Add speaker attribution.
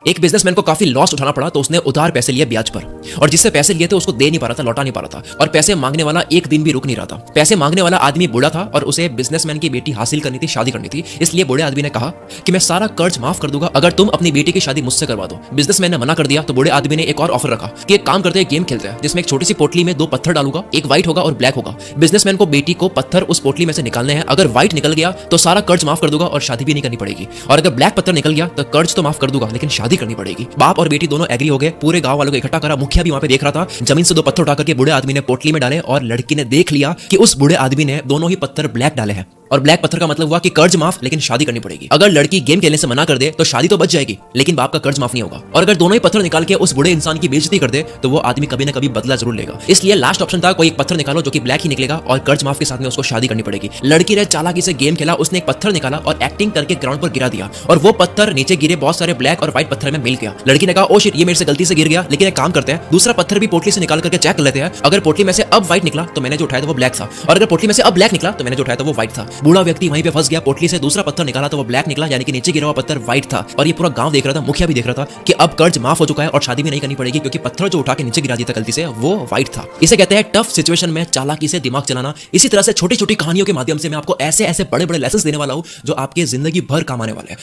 Speaker 1: एक बिजनेसमैन को काफी लॉस उठाना पड़ा तो उसने उधार पैसे लिए ब्याज पर, और जिससे पैसे लिए थे उसको दे नहीं पा रहा था, लौटा नहीं पा रहा था, और पैसे मांगने वाला एक दिन भी रुक नहीं रहा था। पैसे मांगने वाला आदमी बूढ़ा था और उसे बिजनेसमैन की बेटी हासिल करनी थी, शादी करनी थी। इसलिए बूढ़े आदमी ने कहा कि मैं सारा कर्ज माफ कर दूंगा अगर तुम अपनी बेटी की शादी मुझसे करवा दो। बिजनेसमैन ने मना कर दिया तो बूढ़े आदमी ने एक और ऑफर रखा कि एक काम करते हैं, गेम खेलते हैं जिसमें एक छोटी सी पोटली में 2 पत्थर डालूंगा, एक व्हाइट होगा और ब्लैक होगा। बिजनेसमैन को बेटी को पत्थर उस पोटली में से निकालने हैं। अगर व्हाइट निकल गया तो सारा कर्ज माफ कर दूंगा और शादी भी नहीं करनी पड़ेगी, और अगर ब्लैक पत्थर निकल गया तो कर्ज तो माफ कर दूंगा लेकिन शादी करनी पड़ेगी। बाप और बेटी दोनों एग्री हो गए, पूरे गांव वालों को इकट्ठा करा, मुखिया भी वहां पे देख रहा था। जमीन से 2 पत्थर उठा करके बूढ़े आदमी ने पोटली में डाले और लड़की ने देख लिया कि उस बूढ़े आदमी ने दोनों ही पत्थर ब्लैक डाले हैं, और ब्लैक पत्थर का मतलब हुआ कि कर्ज माफ लेकिन शादी करनी पड़ेगी। अगर लड़की गेम खेलने से मना कर दे तो शादी तो बच जाएगी लेकिन बाप का कर्ज माफ नहीं होगा, और अगर दोनों ही पत्थर निकाल के उस बूढ़े इंसान की बेइज्जती कर दे तो वो आदमी कभी ना कभी बदला जरूर लेगा। इसलिए लास्ट ऑप्शन था, कोई एक पत्थर निकालो जो कि ब्लैक ही निकलेगा और कर्ज माफ के साथ में उसको शादी करनी पड़ेगी। लड़की ने चालाकी से गेम खेला, उसने एक पत्थर निकाला और एक्टिंग करके ग्राउंड पर गिरा दिया, और वो पत्थर नीचे गिरे बहुत सारे ब्लैक और व्हाइट पत्थर में मिल गया। लड़की ने कहा ओ शिट, ये मेरे से गलती से गिर गया, लेकिन एक काम करते हैं, दूसरा पत्थर भी पोटली से निकाल करके चेक कर लेते हैं। अगर पोटली में से अब व्हाइट निकला तो मैंने जो उठाया था वो ब्लैक था, और अगर पोटली में से अब ब्लैक निकला तो मैंने जो उठाया था वो व्हाइट था। बूढ़ा व्यक्ति वहीं पे फंस गया, पोटली से दूसरा पत्थर निकाला तो वो ब्लैक निकला, यानी कि नीचे गिरा हुआ पत्थर व्हाइट था। और ये पूरा गांव देख रहा था, मुखिया भी देख रहा था कि अब कर्ज माफ हो चुका है और शादी भी नहीं करनी पड़ेगी क्योंकि पत्थर जो उठा के नीचे गिरा दिया था गलती से वो व्हाइट था। इसे कहते हैं टफ सिचुएशन में चालाकी से दिमाग चलाना। इसी तरह से छोटी छोटी कहानियों के माध्यम से मैं आपको ऐसे ऐसे बड़े बड़े लेसन देने वाला हूं जो आपके जिंदगी भर काम आने वाले हैं।